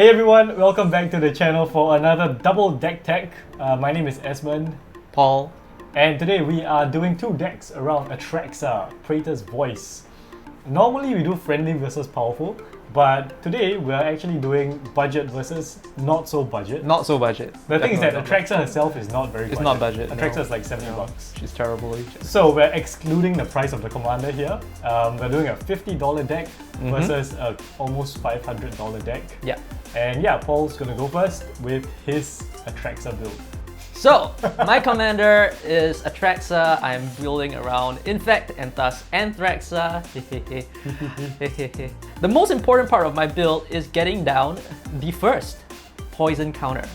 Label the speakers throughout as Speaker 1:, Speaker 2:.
Speaker 1: Hey everyone, welcome back to the channel for another double deck tech. My name is Esmond,
Speaker 2: Paul,
Speaker 1: and today we are doing two decks around Atraxa, Praetors Voice. Normally we do friendly versus powerful, but today we're actually doing budget versus not so budget.
Speaker 2: not so budget.
Speaker 1: The thing is that
Speaker 2: Definitely
Speaker 1: Atraxa herself is not very budget.
Speaker 2: It's not budget,
Speaker 1: Atraxa
Speaker 2: no.
Speaker 1: is like 70
Speaker 2: No,
Speaker 1: bucks.
Speaker 2: she's terrible.
Speaker 1: So we're excluding the price of the commander here. We're doing a $50 deck versus a almost $500 deck.
Speaker 2: Yeah.
Speaker 1: And yeah, Paul's gonna go first with his Atraxa build.
Speaker 2: So, my commander is Atraxa. I'm building around Infect and thus Atraxa. The most important part of my build is getting down the first poison counter.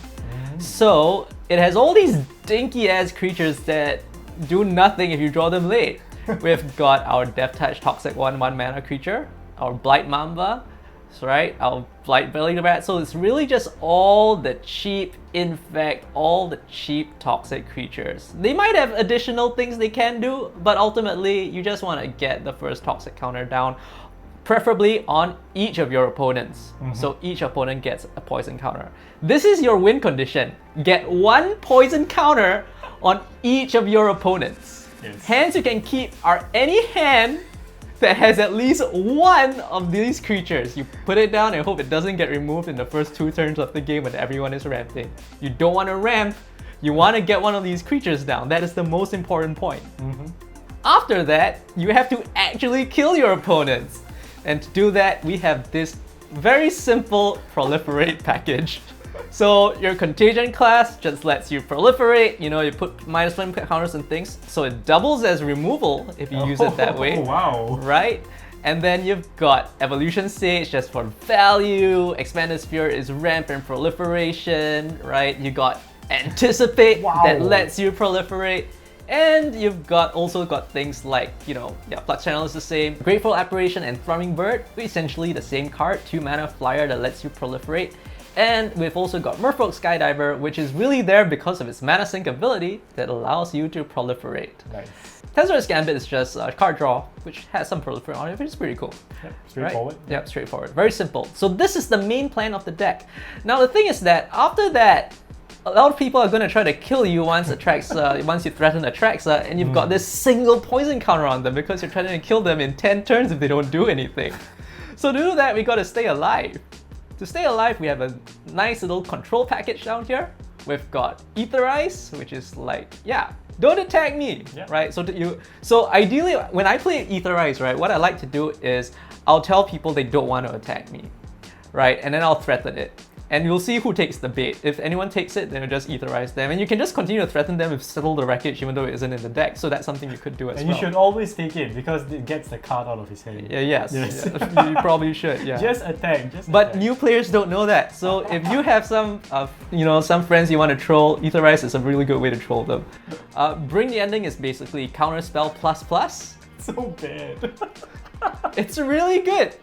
Speaker 2: So, it has all these dinky ass creatures that do nothing if you draw them late. We've got our Death Touch Toxic 1/1 mana creature, our Blight Mamba, right? Our Blight Belly Rat. So it's really just all the cheap infect, all the cheap toxic creatures. They might have additional things they can do, but ultimately you just want to get the first toxic counter down, preferably on each of your opponents. So each opponent gets a poison counter. This is your win condition. Get one poison counter on each of your opponents.
Speaker 1: Yes.
Speaker 2: Hands you can keep are any hand that has at least one of these creatures. You put it down and hope it doesn't get removed in the first 2 turns of the game when everyone is ramping. You don't want to ramp, you want to get one of these creatures down. That is the most important point. After that, you have to actually kill your opponents. And to do that, we have this very simple proliferate package. So your contagion class just lets you proliferate, you know, you put -1 counters and things, so it doubles as removal if you use it that way.
Speaker 1: Oh, wow.
Speaker 2: Right? And then you've got Evolution Stage just for value, Expanded Sphere is ramp and proliferation, right? You got Anticipate that lets you proliferate. And you've also got things like, you know, Flux Channel is the same. Grateful Apparition and Thrumming Bird, essentially the same card, 2 mana flyer that lets you proliferate. And we've also got Merfolk Skydiver, which is really there because of its mana sink ability that allows you to proliferate.
Speaker 1: Nice.
Speaker 2: Tezzer's Gambit is just a card draw, which has some proliferate on it, which is pretty cool.
Speaker 1: Yep, straightforward.
Speaker 2: Right? Yep, straightforward. Very simple. So this is the main plan of the deck. Now the thing is that after that, a lot of people are going to try to kill you once once you threaten Atraxa, and you've got this single poison counter on them because you're trying to kill them in 10 turns if they don't do anything. So to do that, we got to stay alive. To stay alive, we have a nice little control package down here. We've got Aetherize, which is like, don't attack me, right? So ideally, when I play Aetherize, right, what I like to do is I'll tell people they don't want to attack me, right? And then I'll threaten it. And you'll see who takes the bait. If anyone takes it, then you just Aetherize them. And you can just continue to threaten them with Settle the Wreckage even though it isn't in the deck. So that's something you could do as well.
Speaker 1: And you should always take it because it gets the card out of his hand.
Speaker 2: Yes. You probably should,
Speaker 1: Just attack,
Speaker 2: But new players don't know that. So if you have some friends you want to troll, Aetherize is a really good way to troll them. Bring the Ending is basically Counterspell ++.
Speaker 1: So bad.
Speaker 2: It's really good.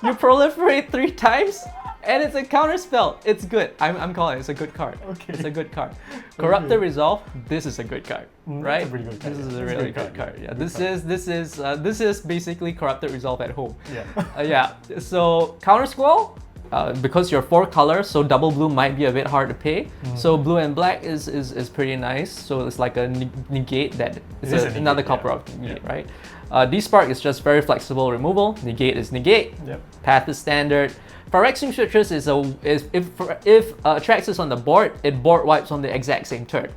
Speaker 2: You proliferate 3 times. And it's a counter spell. It's good. I'm calling it. It's a good card.
Speaker 1: Okay.
Speaker 2: It's a good card. Corrupted Resolve. This is a good card, right?
Speaker 1: That's a pretty good card.
Speaker 2: This is a really good card. Yeah. This is basically Corrupted Resolve at home.
Speaker 1: Yeah.
Speaker 2: So counter squall. Because you're 4 colors, so double blue might be a bit hard to pay. So blue and black is pretty nice. So it's like a negate that is another copper of negate, right? Despark is just very flexible removal. Negate is negate. Path is standard. Phyrexian Switches is if Atraxa is on the board, it board wipes on the exact same turn,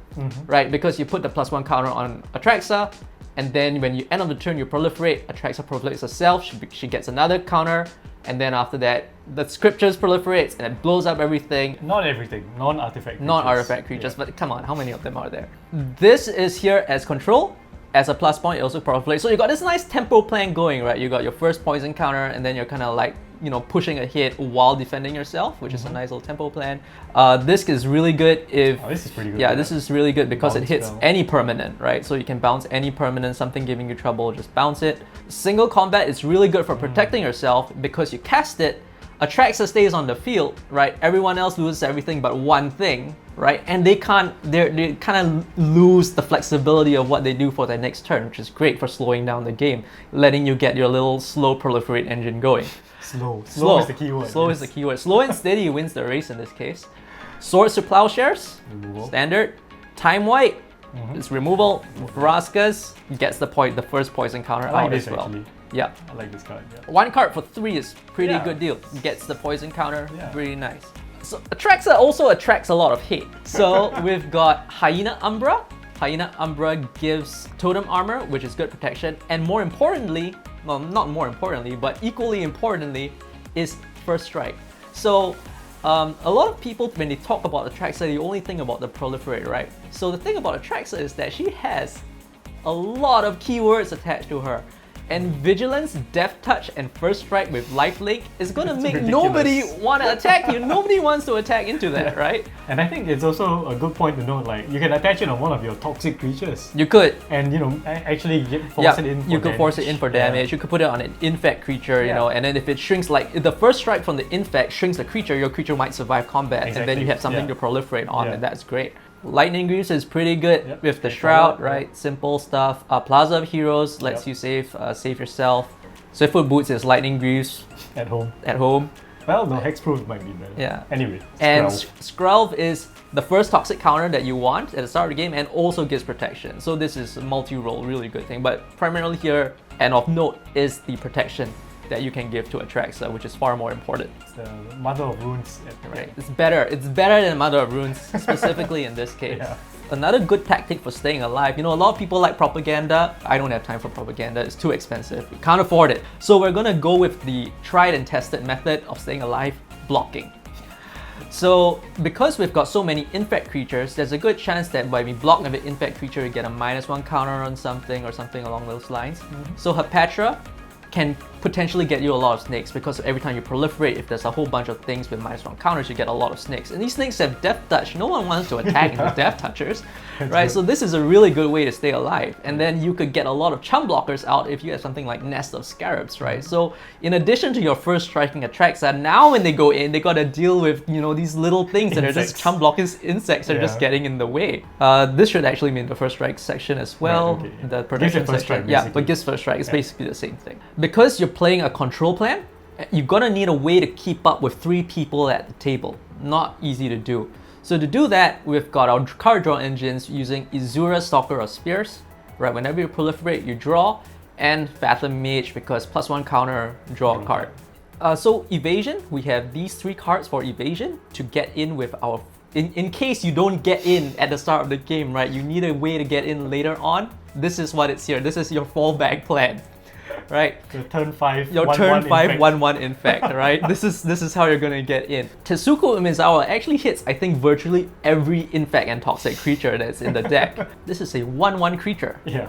Speaker 2: right? Because you put the +1 counter on Atraxa, and then when you end of the turn you proliferate, Atraxa proliferates herself, she gets another counter, and then after that the Scriptures proliferates and it blows up everything.
Speaker 1: Not everything, non-artifact creatures.
Speaker 2: Non-artifact creatures, but come on, how many of them are there? This is here as control. As a plus point, it also proliferates. So you got this nice tempo plan going, right? You got your first poison counter, and then you're kind of like, pushing ahead while defending yourself, which is a nice little tempo plan. This is really good if...
Speaker 1: Oh, this is pretty good.
Speaker 2: Yeah, this is really good because it hits
Speaker 1: spell.
Speaker 2: any permanent, right? So you can bounce any permanent, something giving you trouble, just bounce it. Single combat is really good for protecting yourself because you cast it, Atraxa stays on the field, right? Everyone else loses everything but one thing, right? And they kind of lose the flexibility of what they do for their next turn, which is great for slowing down the game, letting you get your little slow proliferate engine going.
Speaker 1: Slow is the keyword.
Speaker 2: Slow is the keyword. Slow and steady wins the race in this case. Swords to Plowshares,
Speaker 1: Removal.
Speaker 2: standard. Time White, it's removal. Vraskas gets the first poison counter
Speaker 1: I like
Speaker 2: out
Speaker 1: this
Speaker 2: as well.
Speaker 1: actually.
Speaker 2: Yeah.
Speaker 1: I like this card. Yeah.
Speaker 2: One card for 3 is pretty
Speaker 1: Yeah.
Speaker 2: good deal. Gets the poison counter,
Speaker 1: Yeah.
Speaker 2: really nice. So Atraxa also attracts a lot of hate. So we've got Hyena Umbra. Hyena Umbra gives totem armor, which is good protection, and more importantly, well, not more importantly, but equally importantly, is first strike. So a lot of people, when they talk about Atraxa, they only think about the proliferate, right? So the thing about Atraxa is that she has a lot of keywords attached to her. And Vigilance, Death Touch, and First Strike with Lifelink is gonna make
Speaker 1: ridiculous.
Speaker 2: nobody want to attack you. Nobody wants to attack into that, right?
Speaker 1: And I think it's also a good point to note, like, you can attach it on one of your toxic creatures.
Speaker 2: You could.
Speaker 1: And, actually force it in for
Speaker 2: you could force it
Speaker 1: damage.
Speaker 2: in for damage. You could put it on an infect creature, you
Speaker 1: Yeah.
Speaker 2: know, and then if it shrinks, like if the first strike from the infect shrinks the creature, your creature might survive combat, and then
Speaker 1: Exactly.
Speaker 2: you have something
Speaker 1: Yeah.
Speaker 2: to proliferate on,
Speaker 1: Yeah.
Speaker 2: and that's great. Lightning Greaves is pretty good
Speaker 1: Yep.
Speaker 2: with the
Speaker 1: Okay,
Speaker 2: Shroud,
Speaker 1: yeah.
Speaker 2: right? Simple stuff. Plaza of Heroes lets
Speaker 1: Yep.
Speaker 2: you save yourself. Swiftfoot Boots is Lightning Greaves
Speaker 1: At home.
Speaker 2: at home.
Speaker 1: Well, no, Hexproof might be better.
Speaker 2: Yeah.
Speaker 1: Anyway.
Speaker 2: And
Speaker 1: Skrelv.
Speaker 2: Skrelv is the first toxic counter that you want at the start of the game and also gives protection. So this is a multi-role, really good thing. But primarily here, and of note, is the protection that you can give to Atraxa, which is far more important.
Speaker 1: It's the Mother of Runes.
Speaker 2: Right? It's better than Mother of Runes, specifically in this case.
Speaker 1: Yeah.
Speaker 2: Another good tactic for staying alive. You know, a lot of people like propaganda. I don't have time for propaganda. It's too expensive. We can't afford it. So we're gonna go with the tried and tested method of staying alive, blocking. So because we've got so many infect creatures, there's a good chance that when we block an infect creature, you get a -1 counter on something or something along those lines. So Hepatra can potentially get you a lot of snakes because every time you proliferate, if there's a whole bunch of things with -1 counters, you get a lot of snakes. And these snakes have Death Touch. No one wants to attack into Death Touchers, right? So this is a really good way to stay alive. And then you could get a lot of chum blockers out if you have something like Nest of Scarabs, right? So in addition to your first striking Atraxa, now when they go in, they gotta deal with, you know, these little things that are just
Speaker 1: Insects.
Speaker 2: chum blockers, insects that are just
Speaker 1: Yeah.
Speaker 2: getting in the way. This should actually be in the first strike section as well.
Speaker 1: Right, okay.
Speaker 2: The
Speaker 1: Gives
Speaker 2: protection
Speaker 1: it first
Speaker 2: section.
Speaker 1: strike,
Speaker 2: Yeah,
Speaker 1: basically.
Speaker 2: but gives first strike. It's
Speaker 1: Yeah.
Speaker 2: basically the same thing. Because you're playing a control plan, you're gonna need a way to keep up with 3 people at the table. Not easy to do. So to do that, we've got our card draw engines using Izura, Stalker of Spears. Right, whenever you proliferate, you draw, and Fathom Mage because +1 counter, draw a card. So evasion, we have these 3 cards for evasion to get in with our. In case you don't get in at the start of the game, right? You need a way to get in later on. This is what it's here. This is your fallback plan. Right?
Speaker 1: Your turn 5.
Speaker 2: Your
Speaker 1: 1/1
Speaker 2: turn 5
Speaker 1: infect.
Speaker 2: 1/1 infect, right? This is how you're gonna get in. Tetsuko Umezawa actually hits, I think, virtually every infect and toxic creature that's in the deck. This is a 1/1 creature.
Speaker 1: Yeah.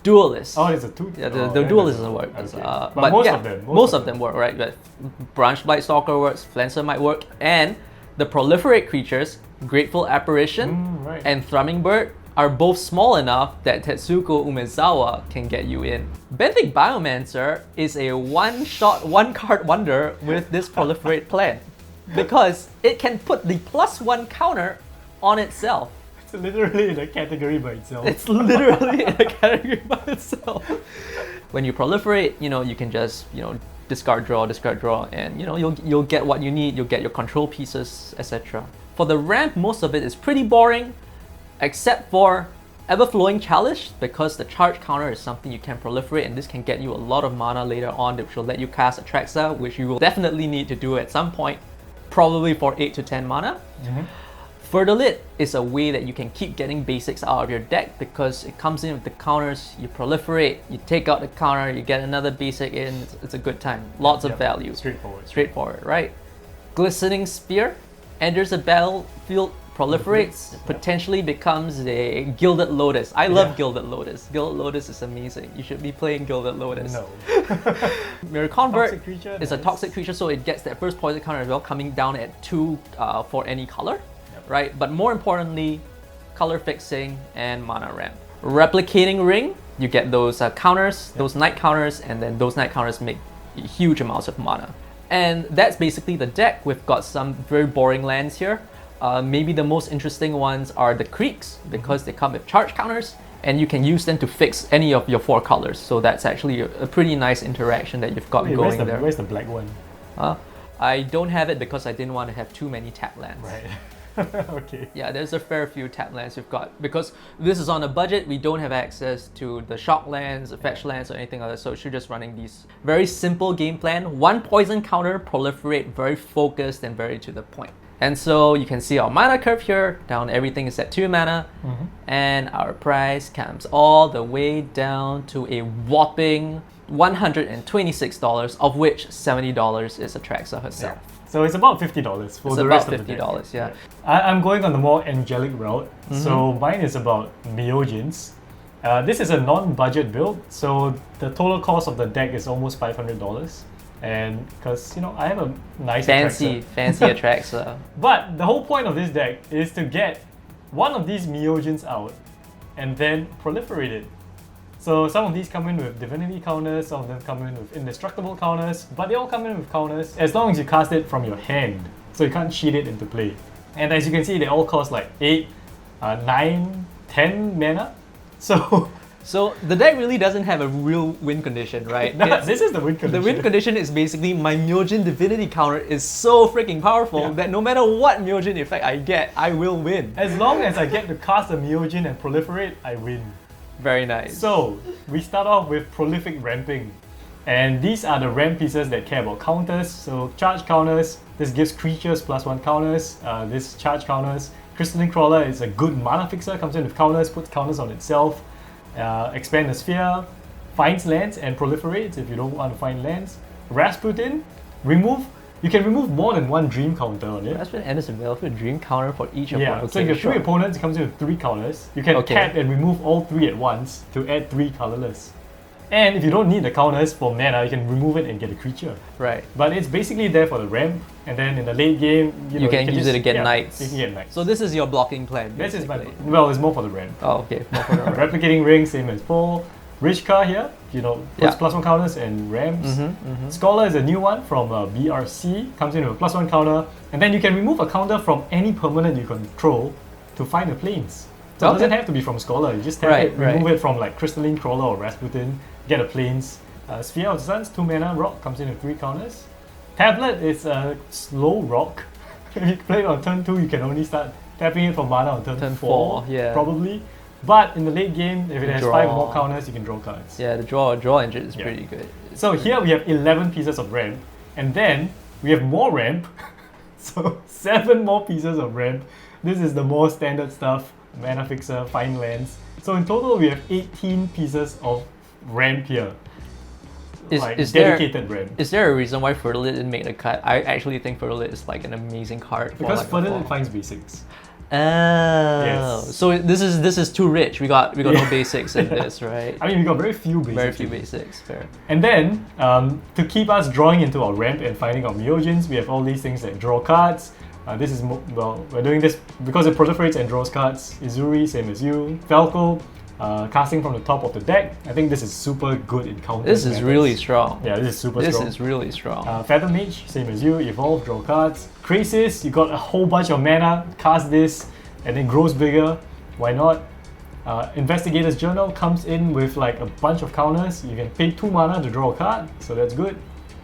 Speaker 2: Duelist.
Speaker 1: Oh, it's a 2.
Speaker 2: Yeah,
Speaker 1: oh,
Speaker 2: the
Speaker 1: that
Speaker 2: duelist
Speaker 1: doesn't
Speaker 2: doesn't work.
Speaker 1: Okay.
Speaker 2: But
Speaker 1: most
Speaker 2: yeah,
Speaker 1: of them.
Speaker 2: most of them work, right? But Branch Blight Stalker works, Flancer might work, and the proliferate creatures, Grateful Apparition
Speaker 1: Right.
Speaker 2: and Thrumming Bird, are both small enough that Tetsuko Umezawa can get you in. Benthic Biomancer is a one-shot, one-card wonder with this proliferate plan because it can put the +1 counter on itself.
Speaker 1: It's literally in a category by itself.
Speaker 2: It's literally in a category by itself. When you proliferate, you know, you can just, you know, discard draw, and you know, you'll get what you need, you'll get your control pieces, etc. For the ramp, most of it is pretty boring, except for Everflowing Chalice, because the charge counter is something you can proliferate, and this can get you a lot of mana later on, which will let you cast Atraxa, which you will definitely need to do at some point, probably for 8 to 10 mana. Fertilite is a way that you can keep getting basics out of your deck because it comes in with the counters, you proliferate, you take out the counter, you get another basic in, it's a good time. Lots of value. Straightforward, right? Glistening Spear enters the battlefield, proliferates, potentially becomes a Gilded Lotus. I love Gilded Lotus. Gilded Lotus is amazing. You should be playing Gilded Lotus.
Speaker 1: No.
Speaker 2: Mirror Convert
Speaker 1: Toxic creature,
Speaker 2: is a
Speaker 1: nice.
Speaker 2: toxic creature, so it gets that first poison counter as well, coming down at 2 for any color, right? But more importantly, color fixing and mana ramp. Replicating Ring, you get those counters, those night counters, and then those night counters make huge amounts of mana. And that's basically the deck. We've got some very boring lands here. Maybe the most interesting ones are the creeks because they come with charge counters and you can use them to fix any of your 4 colors. So that's actually a pretty nice interaction that you've got
Speaker 1: Wait,
Speaker 2: going there.
Speaker 1: where's the black one?
Speaker 2: I don't have it because I didn't want to have too many tap lands.
Speaker 1: Right. Okay.
Speaker 2: Yeah, there's a fair few tap lands we've got. Because this is on a budget, we don't have access to the shock lands, the fetch lands, or anything like that. So we're just running these very simple game plan. One poison counter, proliferate, very focused and very to the point. And so you can see our mana curve here. Down, everything is at 2 mana. And our price comes all the way down to a whopping $126, of which $70 is Atraxa herself.
Speaker 1: Yeah. So it's about $50 for the rest of the deck.
Speaker 2: It's about $50, yeah.
Speaker 1: I'm going on the more angelic route. So mine is about Myojins. This is a non-budget build, so the total cost of the deck is almost $500. And because, you know, I have a nice
Speaker 2: fancy Atraxa.
Speaker 1: But the whole point of this deck is to get one of these Myojins out and then proliferate it. So some of these come in with divinity counters, some of them come in with indestructible counters, but they all come in with counters as long as you cast it from your hand. So you can't cheat it into play. And as you can see, they all cost like 8, 9, 10 mana.
Speaker 2: So the deck really doesn't have a real win condition, right?
Speaker 1: This is the win condition.
Speaker 2: The win condition is basically my Myojin divinity counter is so freaking powerful that no matter what Myojin effect I get, I will win.
Speaker 1: As long as I get to cast a Myojin and proliferate, I win.
Speaker 2: Very nice.
Speaker 1: So we start off with prolific ramping. And these are the ramp pieces that care about counters. So charge counters, this gives creatures +1 counters. This charge counters. Crystalline Crawler is a good mana fixer, comes in with counters, puts counters on itself. Expand the sphere, finds lands and proliferates if you don't want to find lands. Rasputin, you can remove more than one dream counter on it.
Speaker 2: Rasputin enters the battlefield, dream counter for each opponent.
Speaker 1: Yeah, so if you have 3 opponents, it comes in with 3 counters. You can tap and remove all 3 at once to add 3 colorless. And if you don't need the counters for mana, you can remove it and get a creature.
Speaker 2: Right.
Speaker 1: But it's basically there for the ramp, and then in the late game,
Speaker 2: you can use it to get knights.
Speaker 1: You can get knights.
Speaker 2: So this is your blocking plan.
Speaker 1: This is well, it's more for the ramp.
Speaker 2: Oh, okay. More for the ramp.
Speaker 1: Replicating ring, same as Paul. Rich Car here, puts +1 counters and ramps. Scholar is a new one from BRC, comes in with a +1 counter, and then you can remove a counter from any permanent you control to find the planes. So it doesn't have to be from Scholar, you just tap it, remove it from like Crystalline Crawler or Rasputin, get a planes. Sphere of the Suns, 2 mana, rock, comes in with 3 counters. Tablet is a slow rock. If you play it on turn 2, you can only start tapping it for mana on turn 4, probably. But in the late game, if it has 5 more counters, you can draw cards.
Speaker 2: Yeah, the draw engine is pretty good.
Speaker 1: So here we have 11 pieces of ramp, and then we have more ramp. So 7 more pieces of ramp. This is the more standard stuff, mana fixer, find lands. So in total, we have 18 pieces of ramp here. Is dedicated ramp.
Speaker 2: Is there a reason why Fertilite didn't make the cut? I actually think Fertilite is like an amazing card.
Speaker 1: Because Fertilite finds basics.
Speaker 2: Oh,
Speaker 1: yes.
Speaker 2: So this is too rich. We got no basics in this, right?
Speaker 1: I mean, we got very few basics.
Speaker 2: Very few basics, fair.
Speaker 1: And then, to keep us drawing into our ramp and finding our Myojins, we have all these things that draw cards. This is, we're doing this because it proliferates and draws cards. Izuri, same as you. Falco, casting from the top of the deck. I think this is super good in counter.
Speaker 2: This is really strong.
Speaker 1: Yeah, this is super strong.
Speaker 2: This is really strong.
Speaker 1: Fathom Mage, same as you. Evolve, draw cards. Krasis, you got a whole bunch of mana. Cast this, and it grows bigger. Why not? Investigator's Journal comes in with like a bunch of counters. You can pay 2 mana to draw a card, so that's good.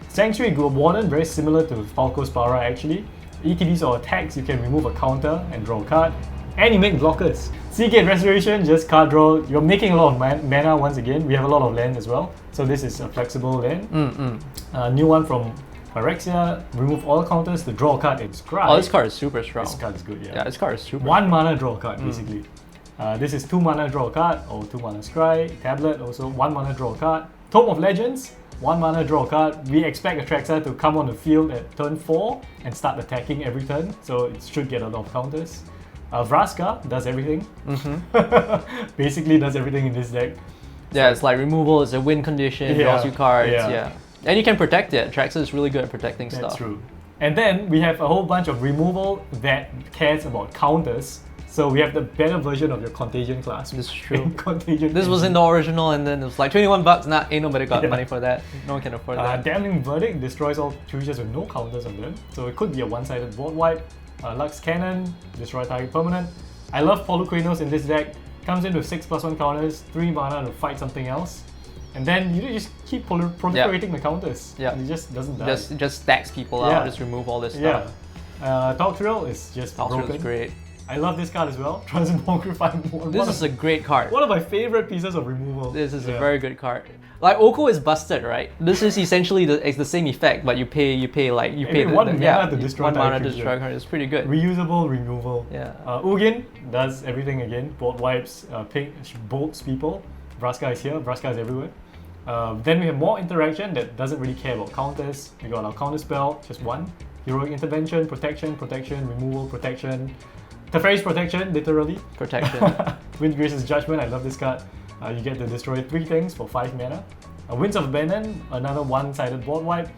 Speaker 1: Sanctuary Globe Warden, very similar to Falco's Para actually. ETBs or attacks, you can remove a counter and draw a card. And you make blockers. Seagate Restoration, just card draw. You're making a lot of mana once again. We have a lot of land as well. So this is a flexible land. New one from Phyrexia, remove all counters to draw a card and scry.
Speaker 2: Oh, this card is super strong.
Speaker 1: This card is good, yeah.
Speaker 2: Yeah, this card is super
Speaker 1: 1 mana draw a card, basically. This is 2 mana draw a card, or 2 mana scry. Tablet, also 1 mana draw a card. Tome of Legends, 1 mana draw a card. We expect Atraxa to come on the field at turn 4 and start attacking every turn, so it should get a lot of counters. Vraska does everything. Basically does everything in this deck.
Speaker 2: Yeah, it's like removal, it's a win condition, draws you cards, And you can protect it. Atraxa is really good at protecting stuff.
Speaker 1: That's true. And then we have a whole bunch of removal that cares about counters. So we have the better version of your Contagion class.
Speaker 2: This is true.
Speaker 1: Contagion
Speaker 2: this was in the original, and then it was like 21 bucks. Nah, ain't nobody got money for that. No one can afford that.
Speaker 1: Damning Verdict destroys all creatures with no counters on them. So it could be a one-sided board wipe. Lux Cannon, destroy target permanent. I love Polukranos in this deck. Comes in with 6+1 counters, 3 mana to fight something else. And then you just keep proliferating the counters.
Speaker 2: Yeah.
Speaker 1: And it just doesn't die.
Speaker 2: Just stacks people out, just remove all this stuff.
Speaker 1: Talk Thrill is just
Speaker 2: Talk
Speaker 1: broken.
Speaker 2: Thrill is great.
Speaker 1: I love this card as well. Transmogrify more.
Speaker 2: This is a great card.
Speaker 1: One of my favorite pieces of removal.
Speaker 2: This is a very good card. Like Oko is busted, right? This is essentially it's the same effect, but you pay
Speaker 1: one mana to destroy
Speaker 2: one mana to destroy card. It's pretty good.
Speaker 1: Reusable removal.
Speaker 2: Yeah.
Speaker 1: Ugin does everything again. Board wipes, ping, bolts people. Vraska is here. Vraska is everywhere. Then we have more interaction that doesn't really care about counters. We got our counter spell, just one. Heroic intervention, protection, removal, protection. Teferi's protection, literally.
Speaker 2: Protection.
Speaker 1: Wind Grace's Judgment, I love this card. You get to destroy 3 things for 5 mana. Winds of Abandon, another one-sided board wipe.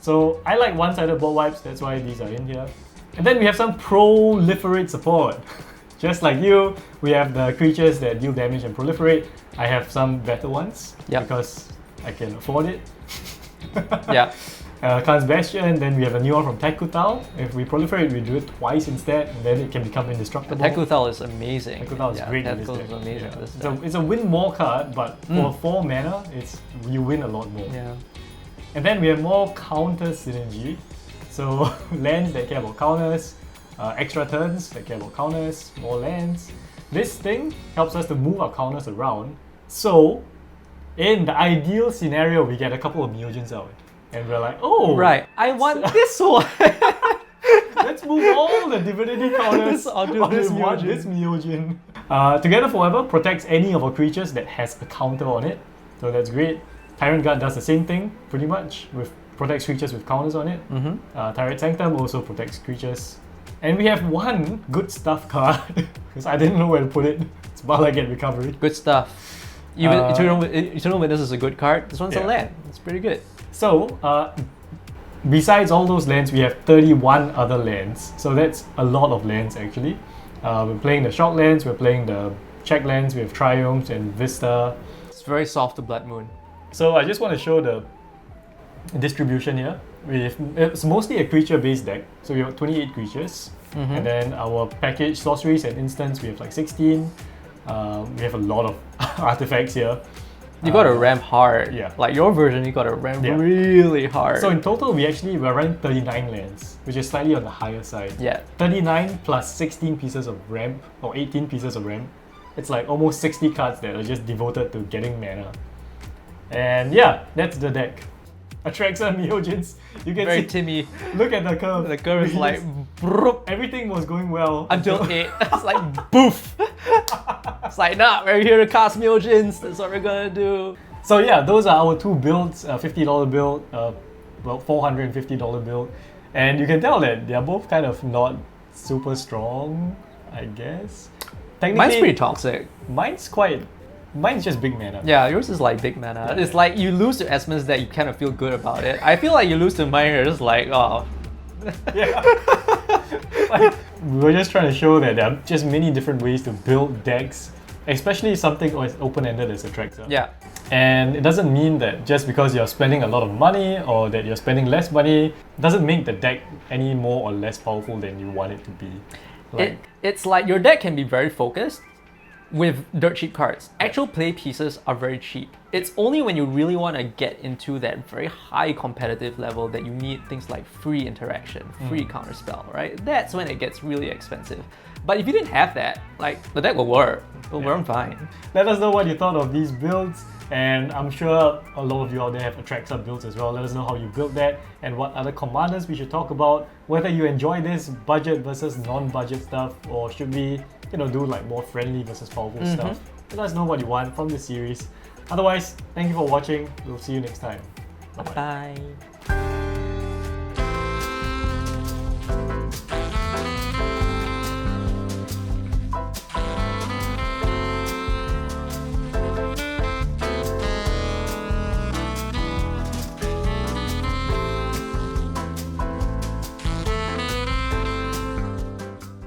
Speaker 1: So I like one-sided board wipes, that's why these are in here. And then we have some proliferate support. Just like you, we have the creatures that deal damage and proliferate. I have some better ones because I can afford it.
Speaker 2: Yeah.
Speaker 1: Khan's Bastion, then we have a new one from Tekutal. If we proliferate, we do it twice instead, and then it can become indestructible.
Speaker 2: Tekutal is amazing.
Speaker 1: Tekutal is great in this
Speaker 2: Tekutal
Speaker 1: deck.
Speaker 2: is amazing in this deck.
Speaker 1: It's a win more card, but for 4 mana, you win a lot more.
Speaker 2: Yeah.
Speaker 1: And then we have more counter synergy. So lands that care about counters, extra turns that care about counters, more lands. This thing helps us to move our counters around. So in the ideal scenario, we get a couple of Myojins out. And we're like, oh!
Speaker 2: Right, I want this one!
Speaker 1: Let's move all the divinity counters
Speaker 2: onto this
Speaker 1: Myojin. Together Forever protects any of our creatures that has a counter on it. So that's great. Tyrant Guard does the same thing, pretty much, with protects creatures with counters on it. Tyrant Sanctum also protects creatures. And we have one good stuff card, because I didn't know where to put it. It's Balagan Recovery.
Speaker 2: Good stuff. Even Eternal Witness is a good card. This one's a land. It's pretty good.
Speaker 1: So, besides all those lands, we have 31 other lands. So that's a lot of lands actually. We're playing the Shock lands, we're playing the Check lands, we have Triumphs and Vista.
Speaker 2: It's very soft to Blood Moon.
Speaker 1: So I just want to show the distribution here. It's mostly a creature-based deck. So we have 28 creatures. And then our package, sorceries and instants, we have like 16. We have a lot of artifacts here.
Speaker 2: You got to ramp hard.
Speaker 1: Yeah.
Speaker 2: Like your version, you got to ramp really hard.
Speaker 1: So in total, we're running 39 lands, which is slightly on the higher side.
Speaker 2: Yeah.
Speaker 1: 39 plus 16 pieces of ramp, or 18 pieces of ramp. It's like almost 60 cards that are just devoted to getting mana. And yeah, that's the deck. Atraxa, Myojins. You can
Speaker 2: very
Speaker 1: see.
Speaker 2: Timmy.
Speaker 1: Look at the curve.
Speaker 2: The curve is like
Speaker 1: everything was going well
Speaker 2: until 8. It's like boof. It's like, nah, we're here to cast Myojins. That's what we're gonna do.
Speaker 1: So yeah, those are our 2 builds. $50 build, $450 build, and you can tell that they are both kind of not super strong, I guess.
Speaker 2: Mine's pretty toxic.
Speaker 1: Mine's just big mana.
Speaker 2: Yeah, yours is like big mana. It's like you lose to Esmond's that you kind of feel good about it. I feel like you lose to mine, you're just like, oh.
Speaker 1: Yeah. Like, we're just trying to show that there are just many different ways to build decks, especially something as open-ended as Atraxa.
Speaker 2: Yeah.
Speaker 1: And it doesn't mean that just because you're spending a lot of money or that you're spending less money doesn't make the deck any more or less powerful than you want it to be.
Speaker 2: It's like your deck can be very focused with dirt cheap cards. Actual play pieces are very cheap. It's only when you really want to get into that very high competitive level that you need things like free interaction, free counterspell, right? That's when it gets really expensive. But if you didn't have that, like, the deck will work. It'll work fine.
Speaker 1: Let us know what you thought of these builds, and I'm sure a lot of you out there have Atraxa builds as well. Let us know how you built that and what other commanders we should talk about, whether you enjoy this budget versus non-budget stuff, or should we do like more friendly versus powerful stuff. Let us know what you want from this series. Otherwise, thank you for watching. We'll see you next time.
Speaker 2: Bye-bye.